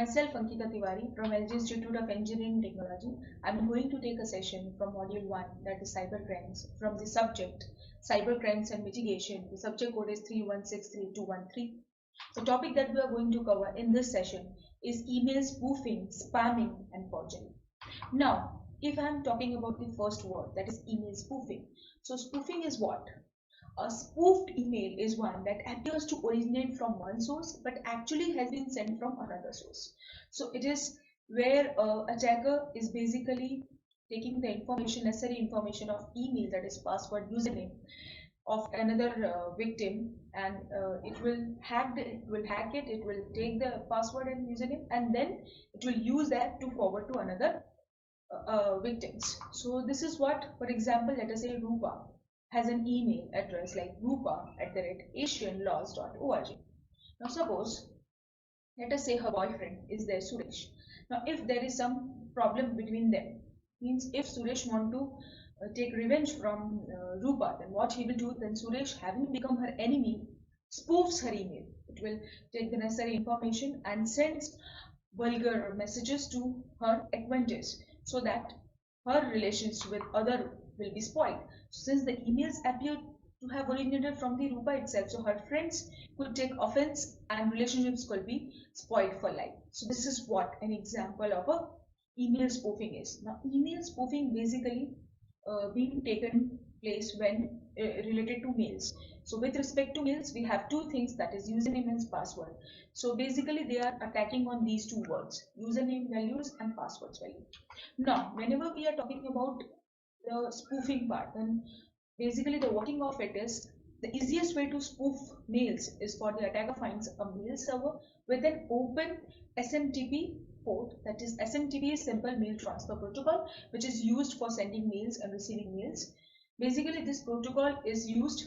Myself, Ankita Tiwari from LG Institute of Engineering and Technology. I'm going to take a session from Module 1, that is Cybercrimes, from the subject Cybercrimes and Mitigation. The subject code is 3163213. The topic that we are going to cover in this session is email spoofing, spamming, and forgery. Now, if I'm talking about the first word, that is email spoofing. So, spoofing is what? A spoofed email is one that appears to originate from one source but actually has been sent from another source. So it is where attacker is basically taking the information, necessary information of email, that is password, username of another victim, and it will hack it, it will take the password and username, and then it will use that to forward to another victims. So this is what, for example, let us say Rupa has an email address like rupa@asianlaws.org. Now suppose, let us say her boyfriend is there, Suresh. Now if there is some problem between them, means if Suresh want to take revenge from Rupa, then what he will do, then Suresh, having become her enemy, spoofs her email. It will take the necessary information and sends vulgar messages to her acquaintance so that her relations with other will be spoiled. Since the emails appear to have originated from the Rupa itself, so her friends could take offense and relationships could be spoiled for life. So this is what an example of a email spoofing is. Now email spoofing basically being taken place when related to mails. So with respect to mails, we have two things, that is username and password. So basically they are attacking on these two words, username values and passwords value. Now whenever we are talking about the spoofing part, then basically the working of it is, the easiest way to spoof mails is for the attacker finds a mail server with an open SMTP port, that is SMTP is Simple Mail Transfer Protocol, which is used for sending mails and receiving mails. Basically this protocol is used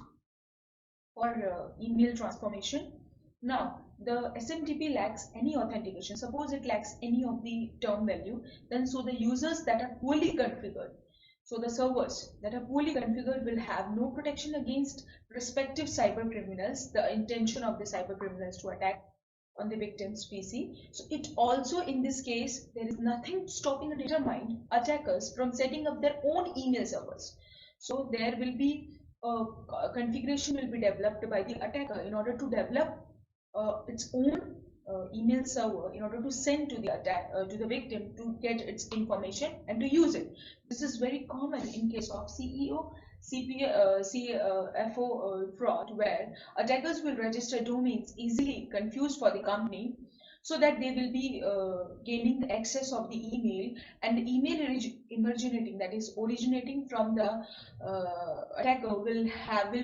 for email transformation. Now the SMTP lacks any authentication. Suppose it lacks any of the term value, then so the users that are poorly configured, so the servers that are poorly configured will have no protection against respective cyber criminals, the intention of the cyber criminals to attack on the victim's PC. So it also, in this case, there is nothing stopping or determine attackers from setting up their own email servers. So there will be a configuration will be developed by the attacker in order to develop its own email server in order to send to the to the victim to get its information and to use it. This is very common in case of CEO, CFO fraud, where attackers will register domains easily confused for the company, so that they will be gaining the access of the email, and the email originating, that is originating from the attacker will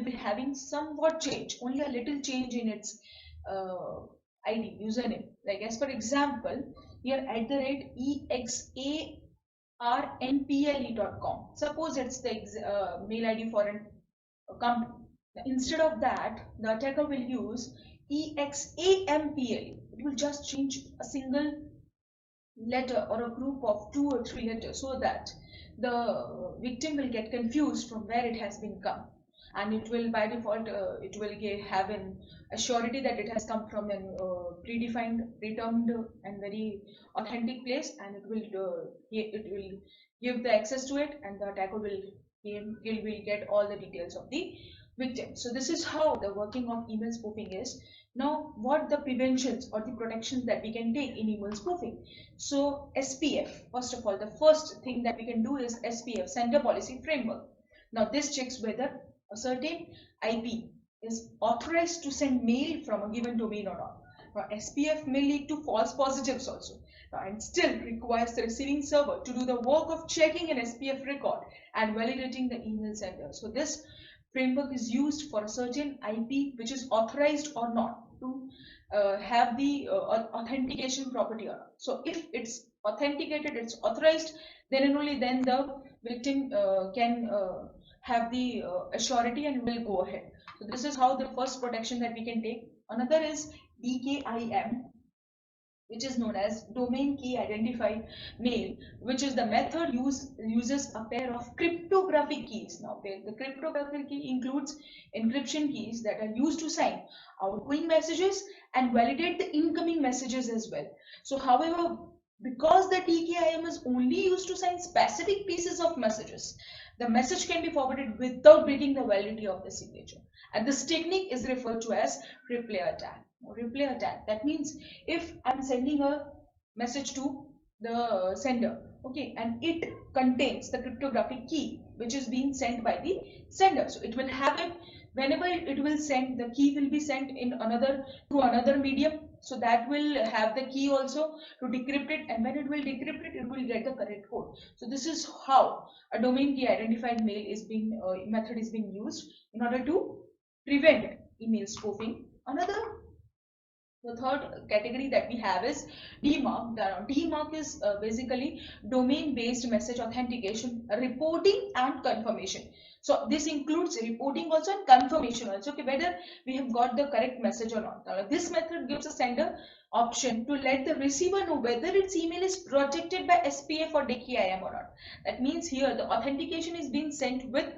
be having somewhat change, only a little change in its ID, username. Like as for example, here @exarnple.com. Suppose it's the mail ID for a company. Instead of that, the attacker will use EXAMPL. It will just change a single letter or a group of 2 or 3 letters so that the victim will get confused from where it has been come, and it will by default it will have an assurity that it has come from a predefined, pretermed, and very authentic place, and it will give the access to it, and the attacker will get all the details of the victim. So this is how the working of email spoofing is. Now what the preventions or the protections that we can take in email spoofing? So SPF, first of all, the first thing that we can do is SPF, Sender Policy Framework. Now this checks whether a certain IP is authorized to send mail from a given domain or not. Now SPF may lead to false positives also, and still requires the receiving server to do the work of checking an SPF record and validating the email sender. So this framework is used for a certain IP which is authorized or not to have the authentication property or not. So if it's authenticated, it's authorized, then and only then the victim can have the assurity and will go ahead. So this is how the first protection that we can take. Another is DKIM, which is known as domain key identified mail, which is the method uses a pair of cryptographic keys. Now, the cryptographic key includes encryption keys that are used to sign outgoing messages and validate the incoming messages as well. So, however, because the TKIM is only used to sign specific pieces of messages, the message can be forwarded without breaking the validity of the signature. And this technique is referred to as replay attack. Replay attack, that means if I'm sending a message to the sender, okay, and it contains the cryptographic key which is being sent by the sender, so it will happen whenever it will send, the key will be sent in another medium, so that will have the key also to decrypt it, and when it will decrypt it, it will get the correct code. So this is how a domain key identified mail is being method is being used in order to prevent email spoofing. The third category that we have is DMARC. The DMARC is basically domain-based message authentication, reporting and confirmation. So this includes reporting also and confirmation also, okay, whether we have got the correct message or not. Now, this method gives a sender option to let the receiver know whether its email is protected by SPF or DKIM or not. That means here the authentication is being sent with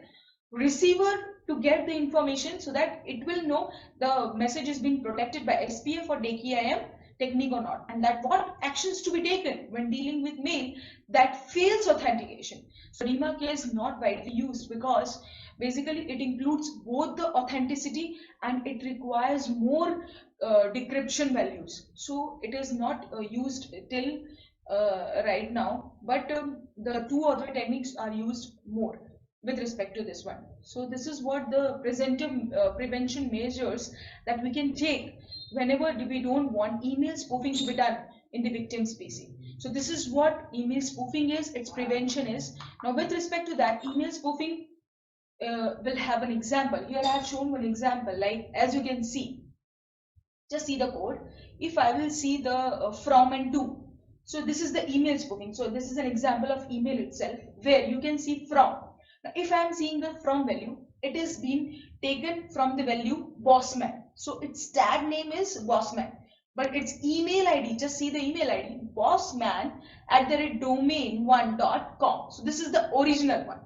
receiver to get the information, so that it will know the message is being protected by SPF or DKIM technique or not, and that what actions to be taken when dealing with mail that fails authentication. So DMARC is not widely used because basically it includes both the authenticity and it requires more decryption values. So it is not used till right now, but the two other techniques are used more with respect to this one. So this is what the prevention measures that we can take whenever we don't want email spoofing to be done in the victim's PC. So this is what email spoofing is, its prevention is. Now with respect to that, email spoofing will have an example. Here I have shown one example, like as you can see, just see the code. If I will see the from and to, so this is the email spoofing. So this is an example of email itself where you can see from. Now, if I am seeing the from value, it is being taken from the value bossman. So its tag name is bossman, but its email ID, just see the email ID, bossman@domain1.com. So this is the original one.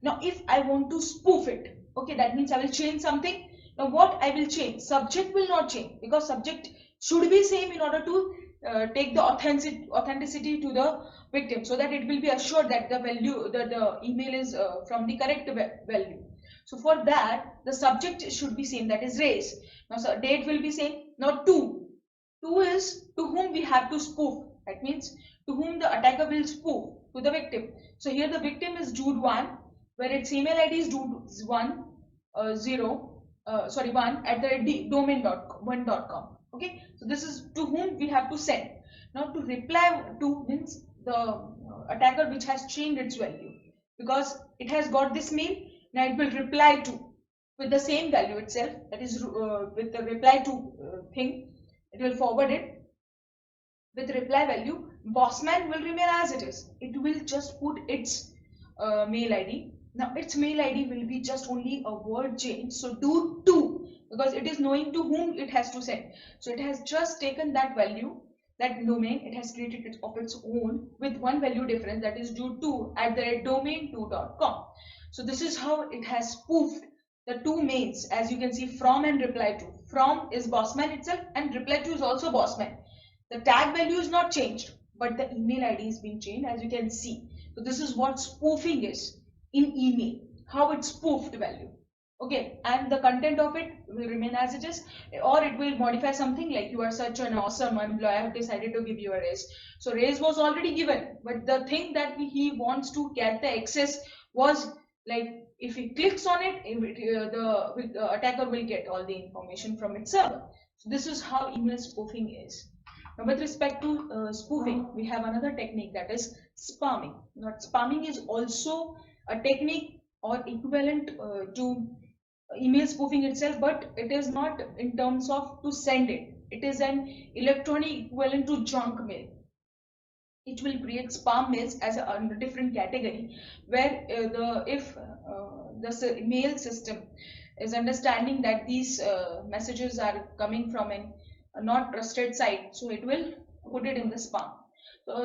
Now, if I want to spoof it, okay, that means I will change something. Now, what I will change? Subject will not change because subject should be same in order to take the authenticity to the victim, so that it will be assured that the value, the email is from the correct value. So for that, the subject should be same, that is race. Now, so date will be same. Now, to is to whom we have to spoof. That means to whom the attacker will spoof, to the victim. So here the victim is Jude1, where its email ID is Jude1 1@domain.1.com. Okay, so this is to whom we have to send. Now to reply to means the attacker which has changed its value, because it has got this mail. Now it will reply to with the same value itself, that is with the reply to thing, it will forward it with reply value. Bossman will remain as it is. It will just put its mail ID. Now its mail ID will be just only a word change. So do to, because it is knowing to whom it has to send. So it has just taken that value, that domain, it has created it of its own with one value difference, that is do to @domain2.com. So this is how it has spoofed the two mails, as you can see, from and reply to. From is bossman itself and reply to is also bossman. The tag value is not changed, but the email ID is being changed, as you can see. So this is what spoofing is in email, how it's spoofed value. Okay, and the content of it will remain as it is, or it will modify something like, you are such an awesome employee, I have decided to give you a raise. So raise was already given, but the thing that he wants to get the access was like, if he clicks on it, the attacker will get all the information from its server. So this is how email spoofing is. Now, with respect to spoofing, we have another technique, that is spamming. Now, spamming is also a technique or equivalent to email spoofing itself, but it is not in terms of to send it. It is an electronic equivalent to junk mail. It will create spam mails as a different category, where if the mail system is understanding that these messages are coming from a not trusted site, so it will put it in the spam. So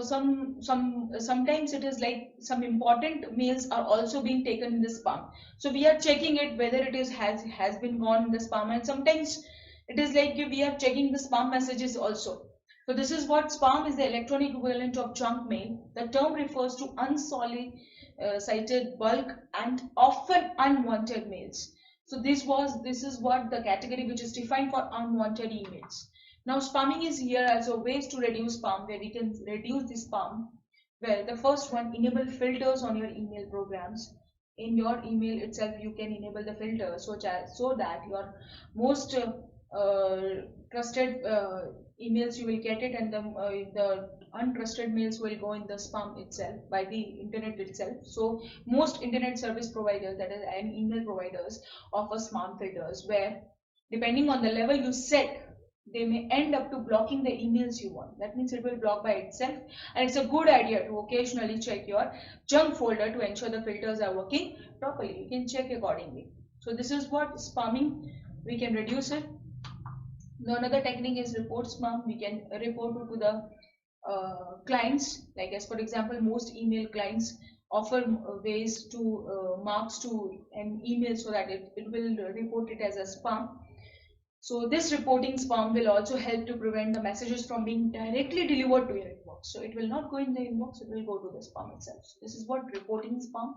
sometimes it is like some important mails are also being taken in the spam. So we are checking it whether it is has been gone in the spam, and sometimes it is like we are checking the spam messages also. So this is what spam is, the electronic equivalent of junk mail. The term refers to unsolicited bulk and often unwanted mails. So this is what the category which is defined for unwanted emails. Now spamming is here as a ways to reduce spam, where we can reduce the spam. Well, the first one, enable filters on your email programs. In your email itself, you can enable the filters so that your most trusted emails you will get it, and the untrusted mails will go in the spam itself by the internet itself. So most internet service providers, that is and email providers, offer spam filters where depending on the level you set, they may end up to blocking the emails you want. That means it will block by itself, and it's a good idea to occasionally check your junk folder to ensure the filters are working properly. You can check accordingly. So this is what spamming, we can reduce it. Now another technique is report spam. We can report it to the clients, like as for example, most email clients offer ways to marks to an email so that it will report it as a spam. So this reporting spam will also help to prevent the messages from being directly delivered to your inbox. So it will not go in the inbox, it will go to the spam itself. So this is what reporting spam.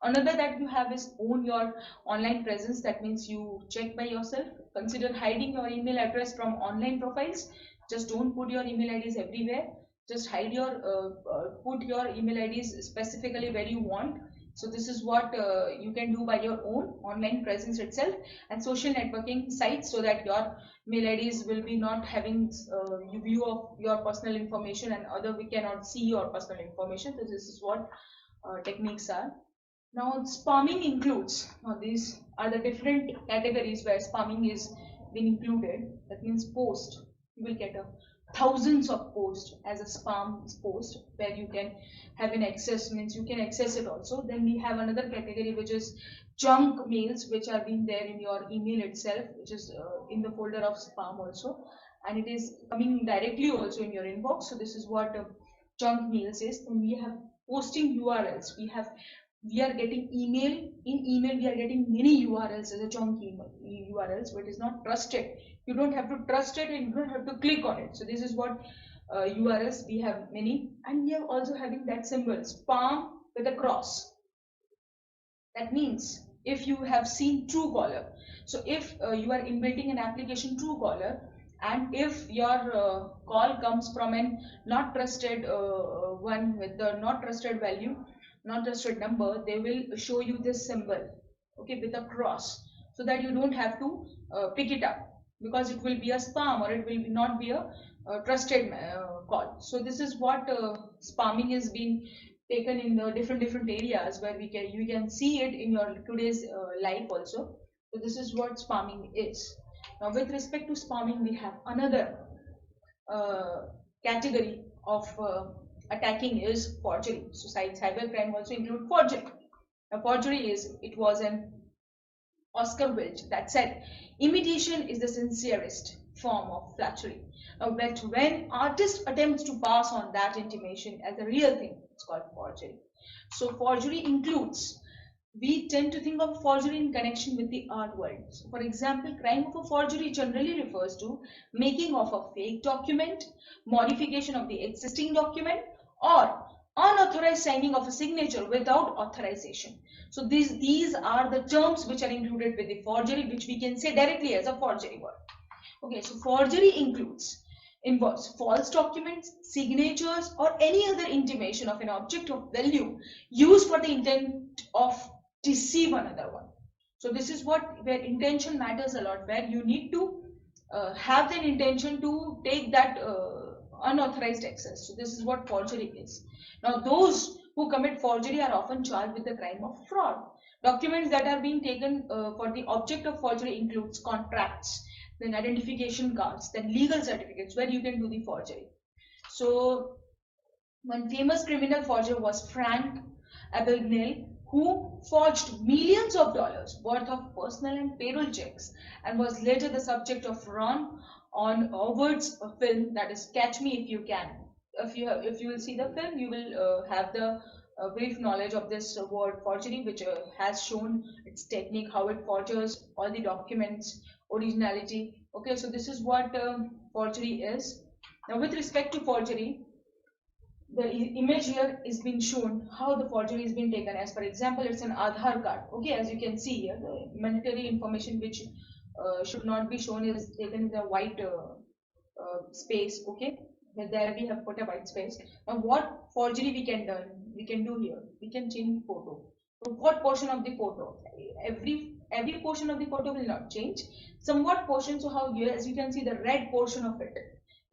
Another that you have is own your online presence. That means you check by yourself. Consider hiding your email address from online profiles. Just don't put your email IDs everywhere. Just hide your put your email IDs specifically where you want. So this is what you can do by your own online presence itself, and social networking sites, so that your mail IDs will be not having view of your personal information, and other we cannot see your personal information. So this is what techniques are. Now spamming includes, now these are the different categories where spamming is being included. That means post, you will get thousands of posts as a spam post where you can have an access, means you can access it also. Then we have another category which is junk mails, which are being there in your email itself, which is in the folder of spam also, and it is coming directly also in your inbox. So this is what junk mails is. Then we have posting URLs. We are getting email, in email we are getting many URLs as a junk email URLs, but it is not trusted. You don't have to trust it, and you don't have to click on it. So this is what URLs we have many, and we are also having that symbol spam with a cross. That means if you have seen Truecaller, so if you are inventing an application Truecaller, and if your call comes from an not trusted one with the not trusted value, not trusted number, they will show you this symbol, okay, with a cross, so that you don't have to pick it up, because it will be a spam, or it will not be a trusted call. So this is what spamming is being taken in the different areas where you can see it in your today's life also. So this is what spamming is. Now with respect to spamming, we have another category of attacking is forgery. So cybercrime also include forgery. Now forgery is, it was an Oscar Wilde that said, imitation is the sincerest form of flattery. But when artist attempts to pass on that intimation as a real thing, it's called forgery. So forgery includes, we tend to think of forgery in connection with the art world. So for example, crime of a forgery generally refers to making of a fake document, modification of the existing document, or unauthorized signing of a signature without authorization. So these are the terms which are included with the forgery, which we can say directly as a forgery word. Okay, so forgery involves false documents, signatures, or any other intimation of an object of value used for the intent of deceive another one. So this is where intention matters a lot, where you need to have an intention to take that unauthorized access. So this is what forgery is. Now those who commit forgery are often charged with the crime of fraud. Documents that are being taken for the object of forgery includes contracts, then identification cards, then legal certificates where you can do the forgery. So one famous criminal forger was Frank Abagnale, who forged millions of dollars worth of personal and payroll checks, and was later the subject of Ron on Howard's film, that is Catch Me If You Can. If you will see the film, you will have the brief knowledge of this word forgery, which has shown its technique, how it forges all the documents, originality. Okay, so this is what forgery is. Now, with respect to forgery, the image here is being shown how the forgery is being taken. As for example, it's an Aadhaar card. Okay, as you can see here, the mandatory information which should not be shown is taken in the white space. Okay, there we have put a white space. Now, what forgery we can do here? We can change photo. So, what portion of the photo? Every portion of the photo will not change. Somewhat portion. So, how here, as you can see, the red portion of it,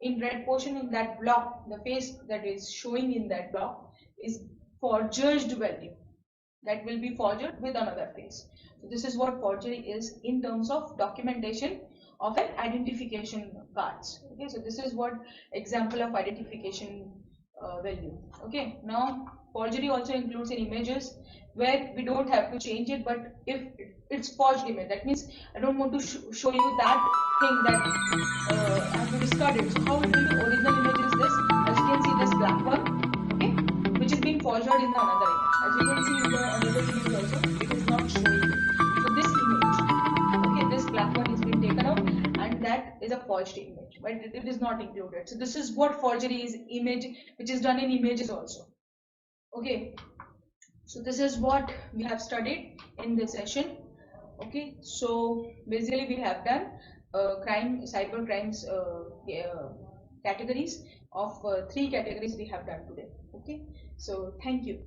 in red portion in that block, the face that is showing in that block is forged value, that will be forged with another face. So this is what forgery is in terms of documentation of an identification cards. Okay, so this is what example of identification value. Okay, now forgery also includes in images where we don't have to change it, but if it's forged image, that means I don't want to show you that thing that I have to discard it. So how it will be? Original image is this, as you can see, this black one, okay, which is being forged in the another image. As you can see in the another image also, it is not showing it. So this image, okay, this black one is being taken out, and that is a forged image, but it is not included. So this is what forgery is, image which is done in images also. Okay, so this is what we have studied in this session. Okay, so basically we have done cyber crimes categories of 3 categories we have done today. Okay, so thank you.